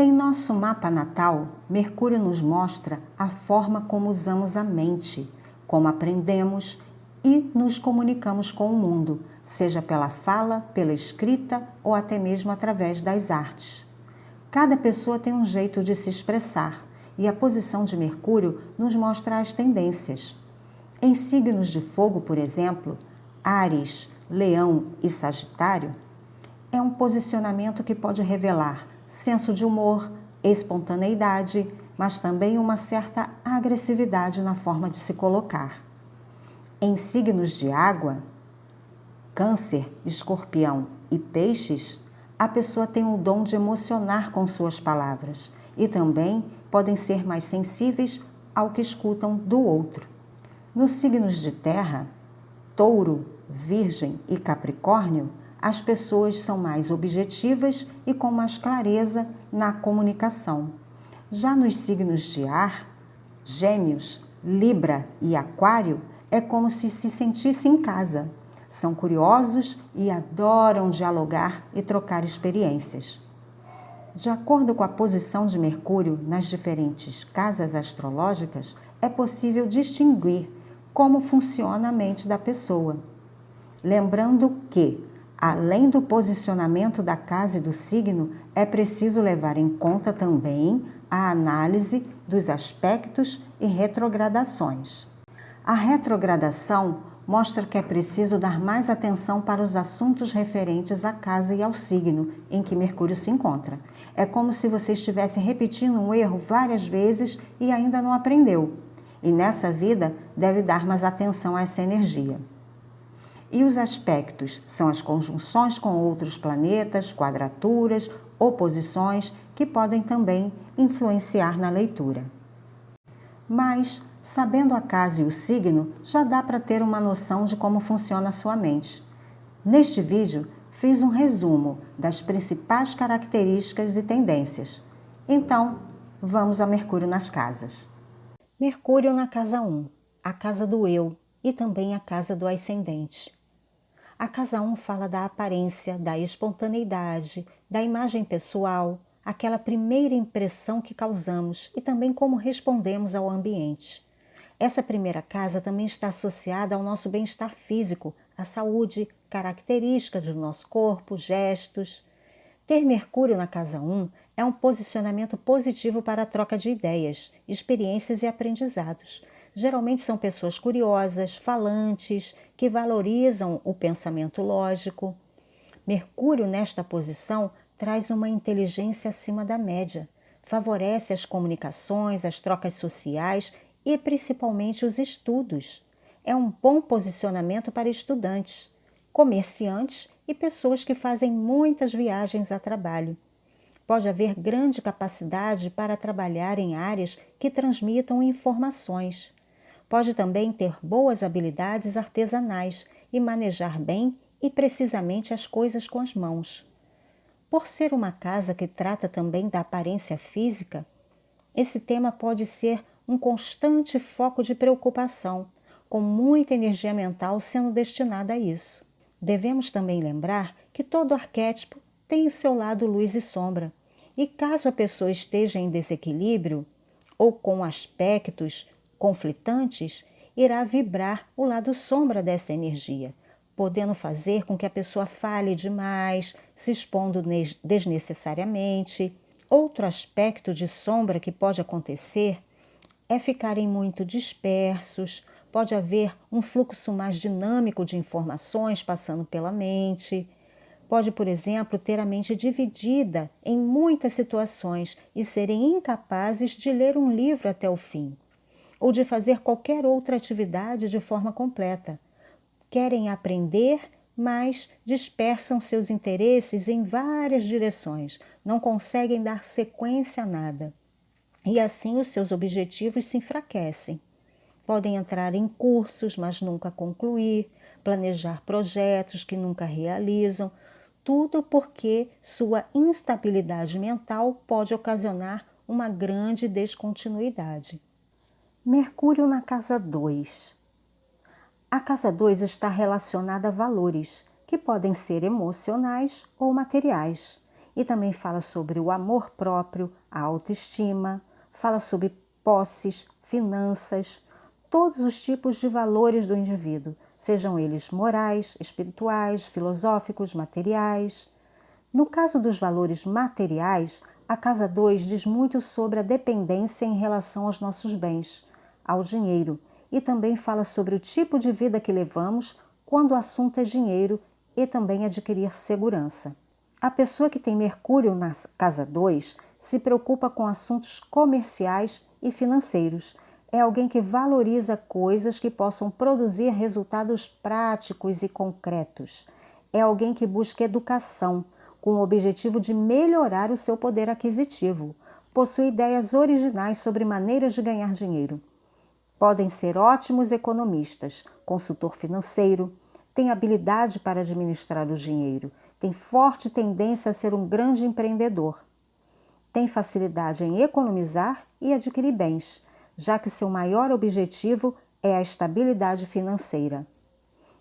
Em nosso mapa natal, Mercúrio nos mostra a forma como usamos a mente, como aprendemos e nos comunicamos com o mundo, seja pela fala, pela escrita ou até mesmo através das artes. Cada pessoa tem um jeito de se expressar e a posição de Mercúrio nos mostra as tendências. Em signos de fogo, por exemplo, Áries, Leão e Sagitário, é um posicionamento que pode revelar senso de humor, espontaneidade, mas também uma certa agressividade na forma de se colocar. Em signos de água, Câncer, Escorpião e Peixes, a pessoa tem o dom de emocionar com suas palavras e também podem ser mais sensíveis ao que escutam do outro. Nos signos de terra, Touro, Virgem e Capricórnio, as pessoas são mais objetivas e com mais clareza na comunicação. Já nos signos de ar, Gêmeos, Libra e Aquário, é como se sentisse em casa. São curiosos e adoram dialogar e trocar experiências. De acordo com a posição de Mercúrio nas diferentes casas astrológicas, é possível distinguir como funciona a mente da pessoa. Lembrando que, além do posicionamento da casa e do signo, é preciso levar em conta também a análise dos aspectos e retrogradações. A retrogradação mostra que é preciso dar mais atenção para os assuntos referentes à casa e ao signo em que Mercúrio se encontra. É como se você estivesse repetindo um erro várias vezes e ainda não aprendeu. E nessa vida deve dar mais atenção a essa energia. E os aspectos são as conjunções com outros planetas, quadraturas, oposições, que podem também influenciar na leitura. Mas, sabendo a casa e o signo, já dá para ter uma noção de como funciona a sua mente. Neste vídeo, fiz um resumo das principais características e tendências. Então, vamos a Mercúrio nas casas. Mercúrio na casa 1, a casa do eu e também a casa do ascendente. A casa 1 fala da aparência, da espontaneidade, da imagem pessoal, aquela primeira impressão que causamos e também como respondemos ao ambiente. Essa primeira casa também está associada ao nosso bem-estar físico, à saúde, características do nosso corpo, gestos. Ter Mercúrio na casa 1 é um posicionamento positivo para a troca de ideias, experiências e aprendizados. Geralmente são pessoas curiosas, falantes, que valorizam o pensamento lógico. Mercúrio nesta posição traz uma inteligência acima da média, favorece as comunicações, as trocas sociais e principalmente os estudos. É um bom posicionamento para estudantes, comerciantes e pessoas que fazem muitas viagens a trabalho. Pode haver grande capacidade para trabalhar em áreas que transmitam informações. Pode também ter boas habilidades artesanais e manejar bem e precisamente as coisas com as mãos. Por ser uma casa que trata também da aparência física, esse tema pode ser um constante foco de preocupação, com muita energia mental sendo destinada a isso. Devemos também lembrar que todo arquétipo tem o seu lado luz e sombra, e caso a pessoa esteja em desequilíbrio ou com aspectos conflitantes, irá vibrar o lado sombra dessa energia, podendo fazer com que a pessoa fale demais, se expondo desnecessariamente. Outro aspecto de sombra que pode acontecer é ficarem muito dispersos, pode haver um fluxo mais dinâmico de informações passando pela mente. Pode, por exemplo, ter a mente dividida em muitas situações e serem incapazes de ler um livro até o fim, ou de fazer qualquer outra atividade de forma completa. Querem aprender, mas dispersam seus interesses em várias direções, não conseguem dar sequência a nada. E assim os seus objetivos se enfraquecem. Podem entrar em cursos, mas nunca concluir, planejar projetos que nunca realizam, tudo porque sua instabilidade mental pode ocasionar uma grande descontinuidade. Mercúrio na casa 2. A casa 2 está relacionada a valores, que podem ser emocionais ou materiais, e também fala sobre o amor próprio, a autoestima, fala sobre posses, finanças, todos os tipos de valores do indivíduo, sejam eles morais, espirituais, filosóficos, materiais. No caso dos valores materiais, a casa 2 diz muito sobre a dependência em relação aos nossos bens, ao dinheiro, e também fala sobre o tipo de vida que levamos quando o assunto é dinheiro e também adquirir segurança. A pessoa que tem Mercúrio na casa 2 se preocupa com assuntos comerciais e financeiros. É alguém que valoriza coisas que possam produzir resultados práticos e concretos. É alguém que busca educação, com o objetivo de melhorar o seu poder aquisitivo. Possui ideias originais sobre maneiras de ganhar dinheiro. Podem ser ótimos economistas, consultor financeiro, tem habilidade para administrar o dinheiro, tem forte tendência a ser um grande empreendedor. Tem facilidade em economizar e adquirir bens, já que seu maior objetivo é a estabilidade financeira.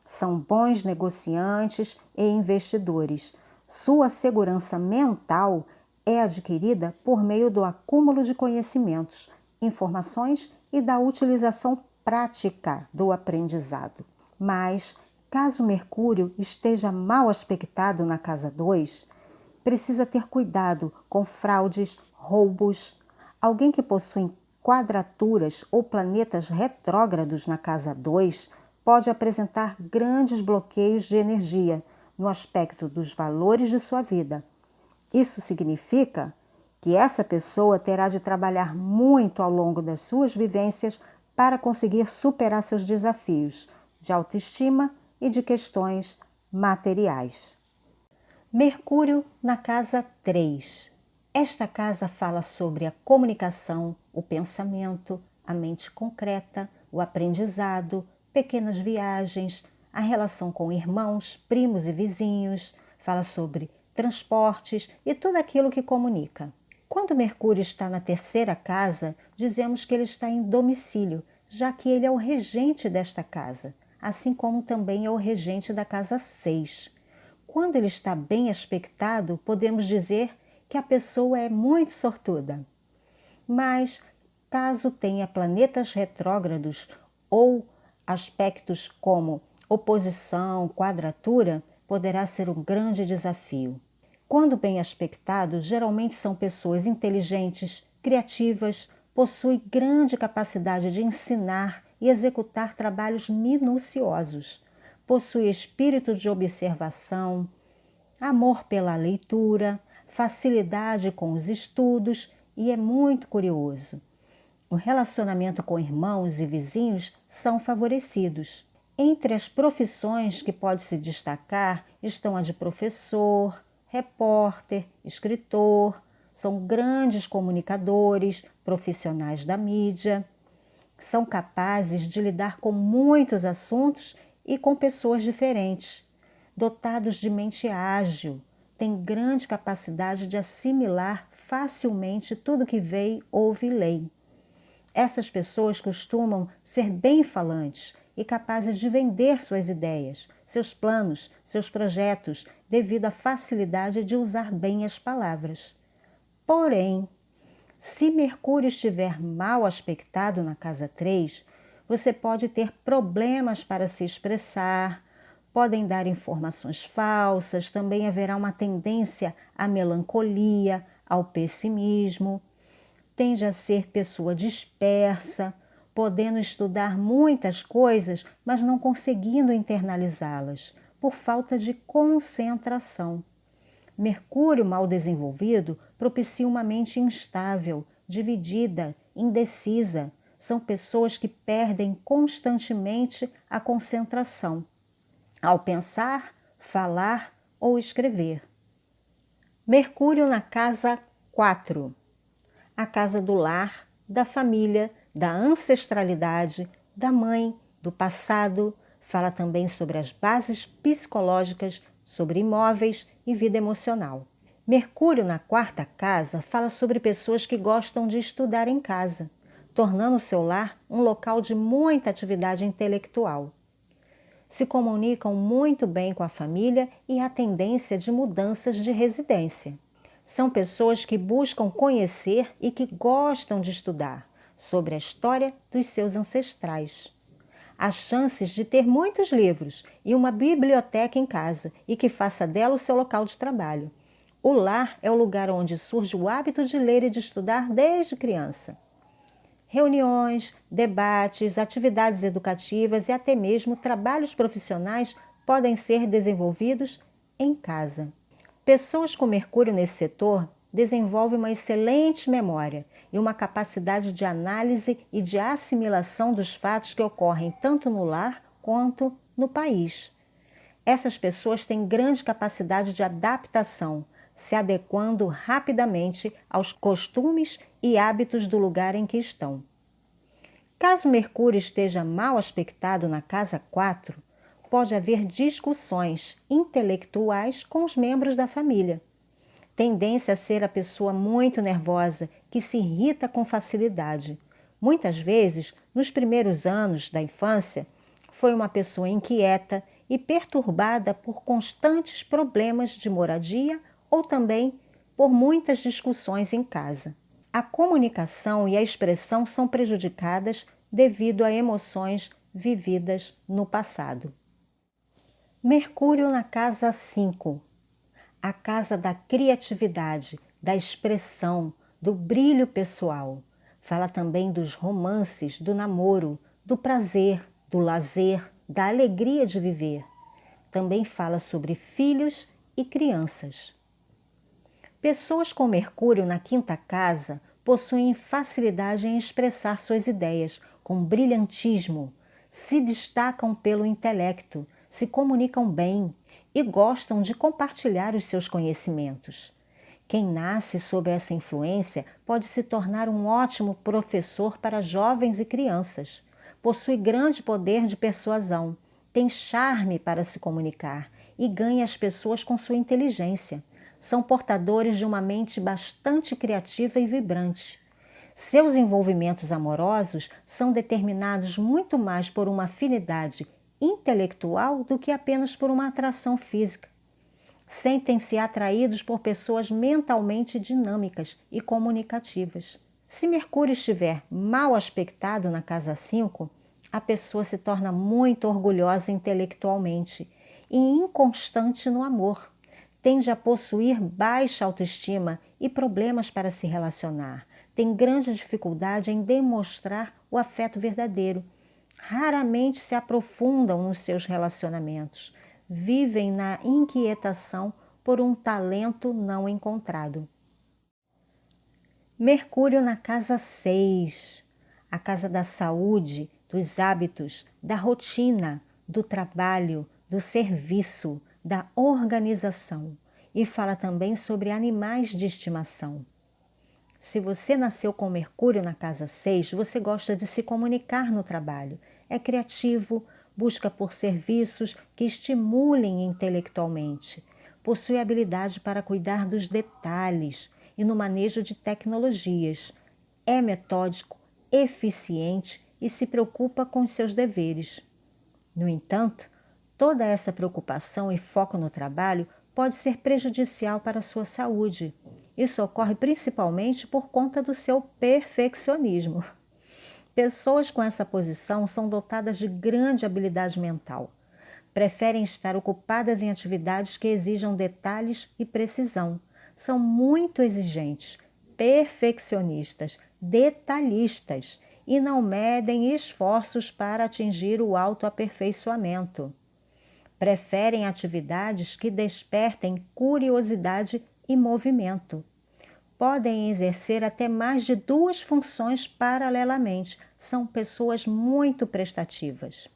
São bons negociantes e investidores. Sua segurança mental é adquirida por meio do acúmulo de conhecimentos, informações e da utilização prática do aprendizado. Mas, caso Mercúrio esteja mal aspectado na casa 2, precisa ter cuidado com fraudes, roubos. Alguém que possui quadraturas ou planetas retrógrados na casa 2 pode apresentar grandes bloqueios de energia no aspecto dos valores de sua vida. Isso significa que essa pessoa terá de trabalhar muito ao longo das suas vivências para conseguir superar seus desafios de autoestima e de questões materiais. Mercúrio na casa 3. Esta casa fala sobre a comunicação, o pensamento, a mente concreta, o aprendizado, pequenas viagens, a relação com irmãos, primos e vizinhos, fala sobre transportes e tudo aquilo que comunica. Quando Mercúrio está na terceira casa, dizemos que ele está em domicílio, já que ele é o regente desta casa, assim como também é o regente da casa 6. Quando ele está bem aspectado, podemos dizer que a pessoa é muito sortuda. Mas, caso tenha planetas retrógrados ou aspectos como oposição, quadratura, poderá ser um grande desafio. Quando bem aspectado, geralmente são pessoas inteligentes, criativas, possuem grande capacidade de ensinar e executar trabalhos minuciosos. Possui espírito de observação, amor pela leitura, facilidade com os estudos e é muito curioso. O relacionamento com irmãos e vizinhos são favorecidos. Entre as profissões que pode se destacar estão a de professor, repórter, escritor, são grandes comunicadores, profissionais da mídia, são capazes de lidar com muitos assuntos e com pessoas diferentes, dotados de mente ágil, têm grande capacidade de assimilar facilmente tudo que vê, ouve e lê. Essas pessoas costumam ser bem falantes e capazes de vender suas ideias, seus planos, seus projetos, devido à facilidade de usar bem as palavras. Porém, se Mercúrio estiver mal aspectado na casa 3, você pode ter problemas para se expressar, podem dar informações falsas, também haverá uma tendência à melancolia, ao pessimismo. Tende a ser pessoa dispersa, podendo estudar muitas coisas, mas não conseguindo internalizá-las, por falta de concentração. Mercúrio mal desenvolvido propicia uma mente instável, dividida, indecisa. São pessoas que perdem constantemente a concentração ao pensar, falar ou escrever. Mercúrio na casa 4. A casa do lar, da família, da ancestralidade, da mãe, do passado. Fala também sobre as bases psicológicas, sobre imóveis e vida emocional. Mercúrio na quarta casa fala sobre pessoas que gostam de estudar em casa, tornando o seu lar um local de muita atividade intelectual. Se comunicam muito bem com a família e há tendência de mudanças de residência. São pessoas que buscam conhecer e que gostam de estudar sobre a história dos seus ancestrais. Há chances de ter muitos livros e uma biblioteca em casa e que faça dela o seu local de trabalho. O lar é o lugar onde surge o hábito de ler e de estudar desde criança. Reuniões, debates, atividades educativas e até mesmo trabalhos profissionais podem ser desenvolvidos em casa. Pessoas com Mercúrio nesse setor desenvolvem uma excelente memória e uma capacidade de análise e de assimilação dos fatos que ocorrem tanto no lar quanto no país. Essas pessoas têm grande capacidade de adaptação, se adequando rapidamente aos costumes e hábitos do lugar em que estão. Caso Mercúrio esteja mal aspectado na casa 4, pode haver discussões intelectuais com os membros da família. Tendência a ser a pessoa muito nervosa, que se irrita com facilidade. Muitas vezes, nos primeiros anos da infância, foi uma pessoa inquieta e perturbada por constantes problemas de moradia ou também por muitas discussões em casa. A comunicação e a expressão são prejudicadas devido a emoções vividas no passado. Mercúrio na casa 5, a casa da criatividade, da expressão, do brilho pessoal. Fala também dos romances, do namoro, do prazer, do lazer, da alegria de viver. Também fala sobre filhos e crianças. Pessoas com Mercúrio na quinta casa possuem facilidade em expressar suas ideias com brilhantismo, se destacam pelo intelecto, se comunicam bem e gostam de compartilhar os seus conhecimentos. Quem nasce sob essa influência pode se tornar um ótimo professor para jovens e crianças. Possui grande poder de persuasão, tem charme para se comunicar e ganha as pessoas com sua inteligência. São portadores de uma mente bastante criativa e vibrante. Seus envolvimentos amorosos são determinados muito mais por uma afinidade intelectual do que apenas por uma atração física. Sentem-se atraídos por pessoas mentalmente dinâmicas e comunicativas. Se Mercúrio estiver mal aspectado na casa 5, a pessoa se torna muito orgulhosa intelectualmente e inconstante no amor. Tende a possuir baixa autoestima e problemas para se relacionar. Tem grande dificuldade em demonstrar o afeto verdadeiro. Raramente se aprofundam nos seus relacionamentos. Vivem na inquietação por um talento não encontrado. Mercúrio na casa 6, a casa da saúde, dos hábitos, da rotina, do trabalho, do serviço, da organização, e fala também sobre animais de estimação. Se você nasceu com Mercúrio na casa 6, você gosta de se comunicar no trabalho, é criativo, busca por serviços que estimulem intelectualmente, possui habilidade para cuidar dos detalhes e no manejo de tecnologias, é metódico, eficiente e se preocupa com os seus deveres. No entanto, toda essa preocupação e foco no trabalho pode ser prejudicial para a sua saúde. Isso ocorre principalmente por conta do seu perfeccionismo. Pessoas com essa posição são dotadas de grande habilidade mental. Preferem estar ocupadas em atividades que exijam detalhes e precisão. São muito exigentes, perfeccionistas, detalhistas e não medem esforços para atingir o autoaperfeiçoamento. Preferem atividades que despertem curiosidade e movimento. Podem exercer até mais de 2 funções paralelamente. São pessoas muito prestativas.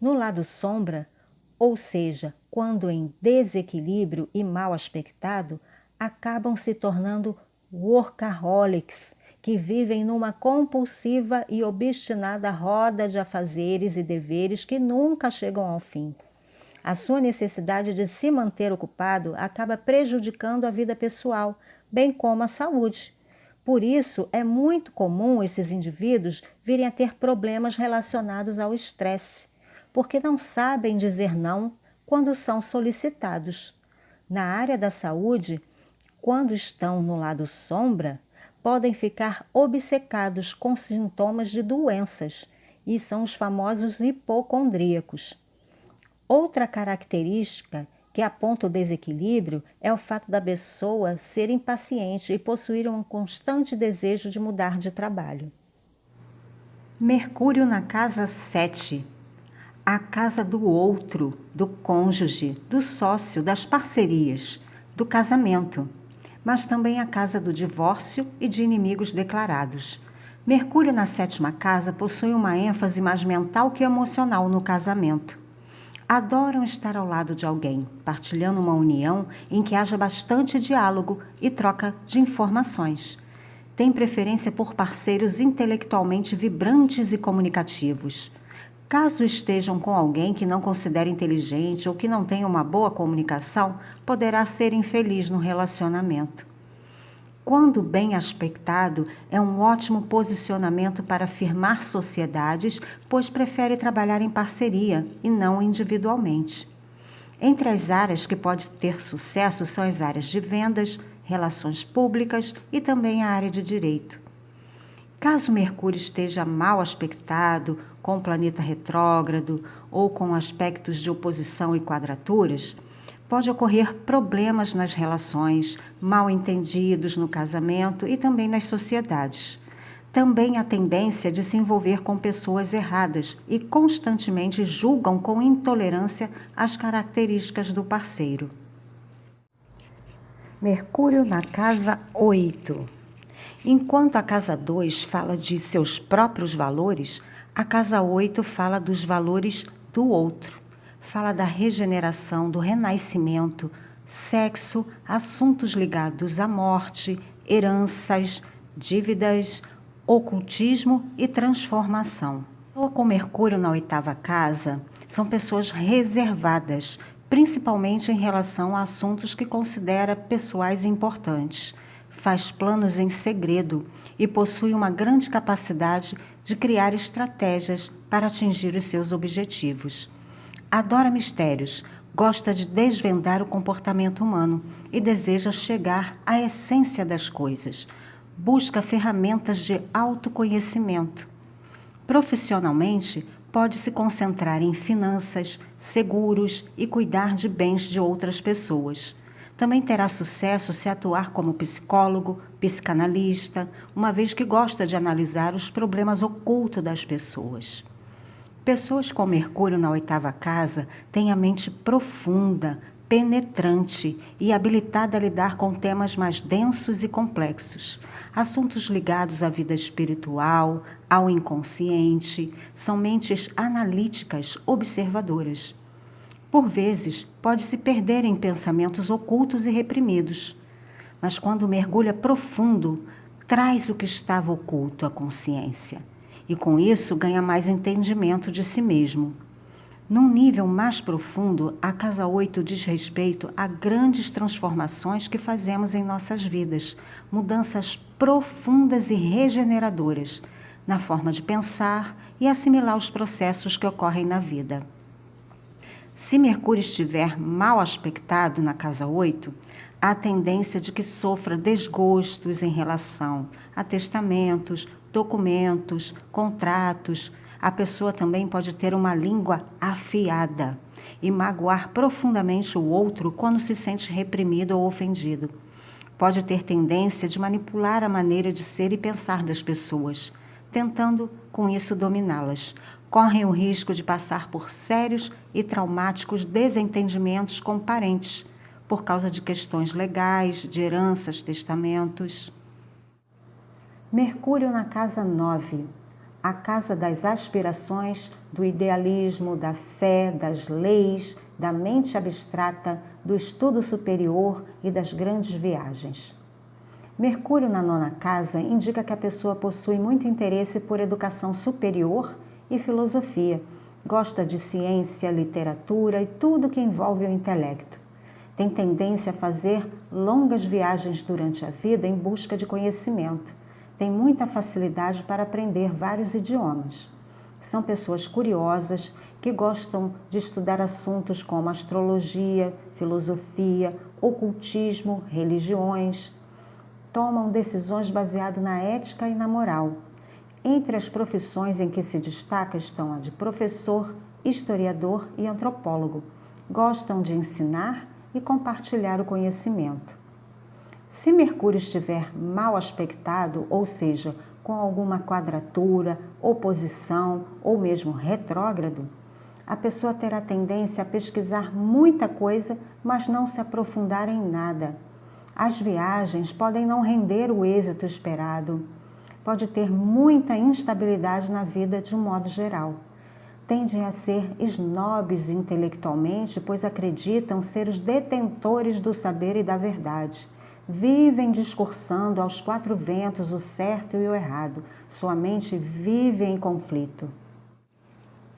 No lado sombra, ou seja, quando em desequilíbrio e mal aspectado, acabam se tornando workaholics, que vivem numa compulsiva e obstinada roda de afazeres e deveres que nunca chegam ao fim. A sua necessidade de se manter ocupado acaba prejudicando a vida pessoal, bem como a saúde. Por isso, é muito comum esses indivíduos virem a ter problemas relacionados ao estresse, porque não sabem dizer não quando são solicitados. Na área da saúde, quando estão no lado sombra, podem ficar obcecados com sintomas de doenças, e são os famosos hipocondríacos. Outra característica que aponta o desequilíbrio é o fato da pessoa ser impaciente e possuir um constante desejo de mudar de trabalho. Mercúrio na casa 7. A casa do outro, do cônjuge, do sócio, das parcerias, do casamento, mas também a casa do divórcio e de inimigos declarados. Mercúrio na 7ª casa possui uma ênfase mais mental que emocional no casamento. Adoram estar ao lado de alguém, partilhando uma união em que haja bastante diálogo e troca de informações. Têm preferência por parceiros intelectualmente vibrantes e comunicativos. Caso estejam com alguém que não considere inteligente ou que não tenha uma boa comunicação, poderá ser infeliz no relacionamento. Quando bem aspectado, é um ótimo posicionamento para firmar sociedades, pois prefere trabalhar em parceria e não individualmente. Entre as áreas que pode ter sucesso são as áreas de vendas, relações públicas e também a área de direito. Caso Mercúrio esteja mal aspectado, com o planeta retrógrado ou com aspectos de oposição e quadraturas, pode ocorrer problemas nas relações, mal-entendidos no casamento e também nas sociedades. Também há tendência de se envolver com pessoas erradas e constantemente julgam com intolerância as características do parceiro. Mercúrio na casa 8. Enquanto a casa 2 fala de seus próprios valores, a casa 8 fala dos valores do outro. Fala da regeneração, do renascimento, sexo, assuntos ligados à morte, heranças, dívidas, ocultismo e transformação. Com Mercúrio na 8ª casa, são pessoas reservadas, principalmente em relação a assuntos que considera pessoais e importantes. Faz planos em segredo e possui uma grande capacidade de criar estratégias para atingir os seus objetivos. Adora mistérios, gosta de desvendar o comportamento humano e deseja chegar à essência das coisas. Busca ferramentas de autoconhecimento. Profissionalmente, pode se concentrar em finanças, seguros e cuidar de bens de outras pessoas. Também terá sucesso se atuar como psicólogo, psicanalista, uma vez que gosta de analisar os problemas ocultos das pessoas. Pessoas com Mercúrio na 8ª casa têm a mente profunda, penetrante e habilitada a lidar com temas mais densos e complexos. Assuntos ligados à vida espiritual, ao inconsciente, são mentes analíticas, observadoras. Por vezes, pode se perder em pensamentos ocultos e reprimidos, mas quando mergulha profundo, traz o que estava oculto à consciência. E com isso ganha mais entendimento de si mesmo. Num nível mais profundo, a casa 8 diz respeito a grandes transformações que fazemos em nossas vidas, mudanças profundas e regeneradoras, na forma de pensar e assimilar os processos que ocorrem na vida. Se Mercúrio estiver mal aspectado na casa 8, há a tendência de que sofra desgostos em relação a testamentos, documentos, contratos. A pessoa também pode ter uma língua afiada e magoar profundamente o outro quando se sente reprimido ou ofendido. Pode ter tendência de manipular a maneira de ser e pensar das pessoas, tentando com isso dominá-las. Correm o risco de passar por sérios e traumáticos desentendimentos com parentes, por causa de questões legais, de heranças, testamentos. Mercúrio na casa 9, a casa das aspirações, do idealismo, da fé, das leis, da mente abstrata, do estudo superior e das grandes viagens. Mercúrio na 9ª casa indica que a pessoa possui muito interesse por educação superior e filosofia. Gosta de ciência, literatura e tudo que envolve o intelecto. Tem tendência a fazer longas viagens durante a vida em busca de conhecimento. Tem muita facilidade para aprender vários idiomas. São pessoas curiosas que gostam de estudar assuntos como astrologia, filosofia, ocultismo, religiões. Tomam decisões baseadas na ética e na moral. Entre as profissões em que se destaca estão a de professor, historiador e antropólogo. Gostam de ensinar e compartilhar o conhecimento. Se Mercúrio estiver mal aspectado, ou seja, com alguma quadratura, oposição ou mesmo retrógrado, a pessoa terá tendência a pesquisar muita coisa, mas não se aprofundar em nada. As viagens podem não render o êxito esperado. Pode ter muita instabilidade na vida de um modo geral. Tendem a ser snobs intelectualmente, pois acreditam ser os detentores do saber e da verdade. Vivem discursando aos quatro ventos o certo e o errado. Sua mente vive em conflito.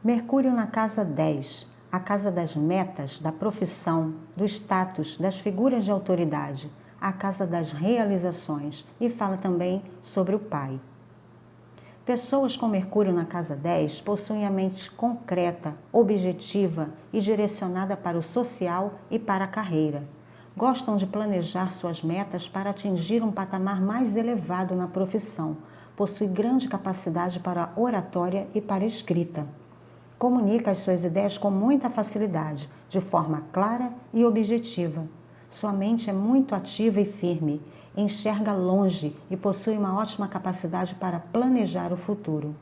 Mercúrio na casa 10, a casa das metas, da profissão, do status, das figuras de autoridade, a casa das realizações, e fala também sobre o pai. Pessoas com Mercúrio na casa 10 possuem a mente concreta, objetiva e direcionada para o social e para a carreira. Gostam de planejar suas metas para atingir um patamar mais elevado na profissão. Possui grande capacidade para oratória e para escrita. Comunica as suas ideias com muita facilidade, de forma clara e objetiva. Sua mente é muito ativa e firme, enxerga longe e possui uma ótima capacidade para planejar o futuro.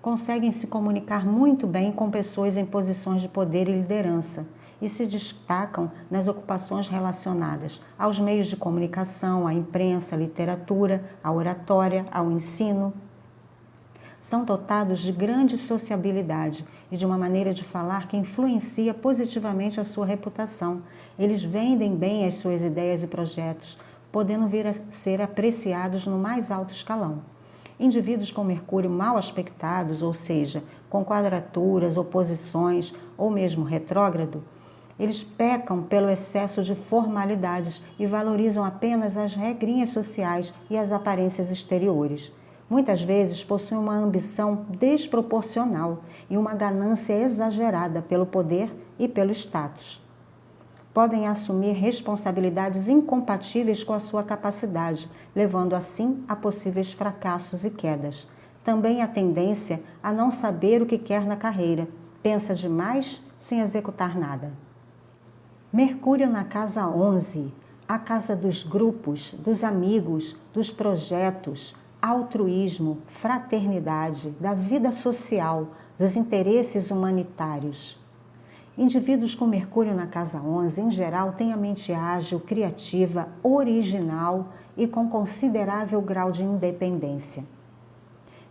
Conseguem se comunicar muito bem com pessoas em posições de poder e liderança e se destacam nas ocupações relacionadas aos meios de comunicação, à imprensa, à literatura, à oratória, ao ensino. São dotados de grande sociabilidade e de uma maneira de falar que influencia positivamente a sua reputação. Eles vendem bem as suas ideias e projetos, podendo vir a ser apreciados no mais alto escalão. Indivíduos com Mercúrio mal aspectados, ou seja, com quadraturas, oposições ou mesmo retrógrado, eles pecam pelo excesso de formalidades e valorizam apenas as regrinhas sociais e as aparências exteriores. Muitas vezes possuem uma ambição desproporcional e uma ganância exagerada pelo poder e pelo status. Podem assumir responsabilidades incompatíveis com a sua capacidade, levando assim a possíveis fracassos e quedas. Também há tendência a não saber o que quer na carreira, pensa demais sem executar nada. Mercúrio na casa 11, a casa dos grupos, dos amigos, dos projetos, altruísmo, fraternidade, da vida social, dos interesses humanitários. Indivíduos com Mercúrio na casa 11, em geral, têm a mente ágil, criativa, original e com considerável grau de independência.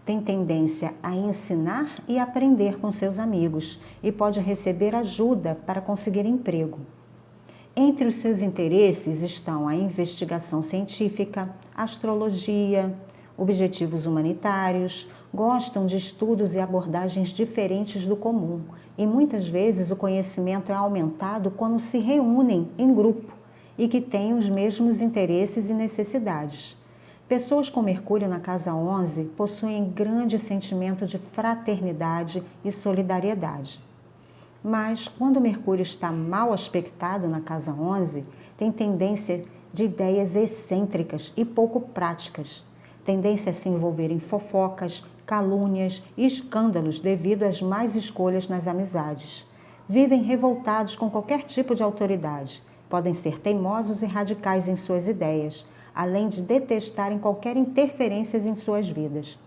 Tem tendência a ensinar e aprender com seus amigos e pode receber ajuda para conseguir emprego. Entre os seus interesses estão a investigação científica, astrologia, objetivos humanitários, gostam de estudos e abordagens diferentes do comum e muitas vezes o conhecimento é aumentado quando se reúnem em grupo e que têm os mesmos interesses e necessidades. Pessoas com Mercúrio na casa 11 possuem grande sentimento de fraternidade e solidariedade. Mas quando Mercúrio está mal aspectado na casa 11, tem tendência de ideias excêntricas e pouco práticas. Tendência a se envolver em fofocas, calúnias e escândalos devido às más escolhas nas amizades. Vivem revoltados com qualquer tipo de autoridade. Podem ser teimosos e radicais em suas ideias, além de detestarem qualquer interferência em suas vidas.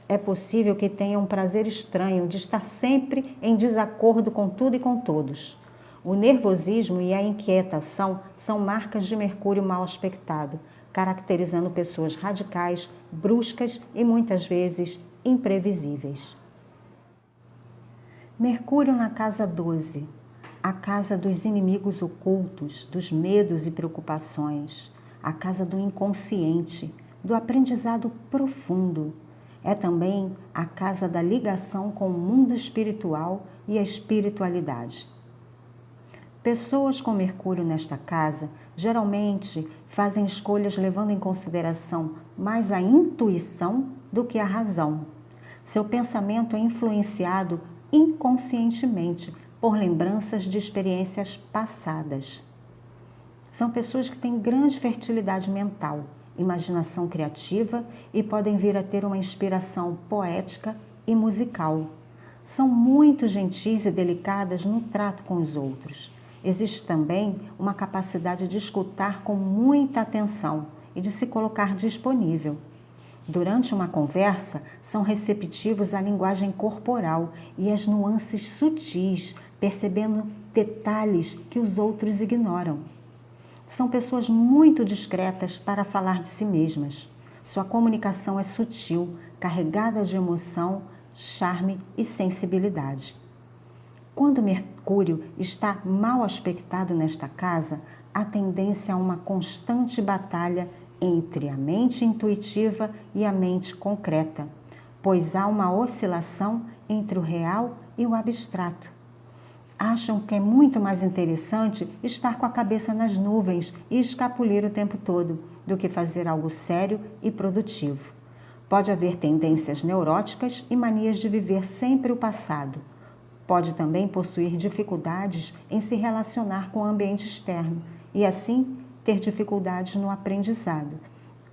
É possível que tenham um prazer estranho de estar sempre em desacordo com tudo e com todos. O nervosismo e a inquietação são marcas de Mercúrio mal aspectado, caracterizando pessoas radicais, bruscas e muitas vezes imprevisíveis. Mercúrio na casa 12, a casa dos inimigos ocultos, dos medos e preocupações, a casa do inconsciente, do aprendizado profundo. É também a casa da ligação com o mundo espiritual e a espiritualidade. Pessoas com Mercúrio nesta casa geralmente fazem escolhas levando em consideração mais a intuição do que a razão. Seu pensamento é influenciado inconscientemente por lembranças de experiências passadas. São pessoas que têm grande fertilidade mental, imaginação criativa e podem vir a ter uma inspiração poética e musical. São muito gentis e delicadas no trato com os outros. Existe também uma capacidade de escutar com muita atenção e de se colocar disponível. Durante uma conversa, são receptivos à linguagem corporal e às nuances sutis, percebendo detalhes que os outros ignoram. São pessoas muito discretas para falar de si mesmas. Sua comunicação é sutil, carregada de emoção, charme e sensibilidade. Quando Mercúrio está mal aspectado nesta casa, há tendência a uma constante batalha entre a mente intuitiva e a mente concreta, pois há uma oscilação entre o real e o abstrato. Acham que é muito mais interessante estar com a cabeça nas nuvens e escapulir o tempo todo, do que fazer algo sério e produtivo. Pode haver tendências neuróticas e manias de viver sempre o passado. Pode também possuir dificuldades em se relacionar com o ambiente externo e, assim, ter dificuldades no aprendizado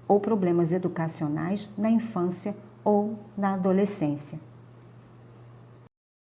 ou problemas educacionais na infância ou na adolescência.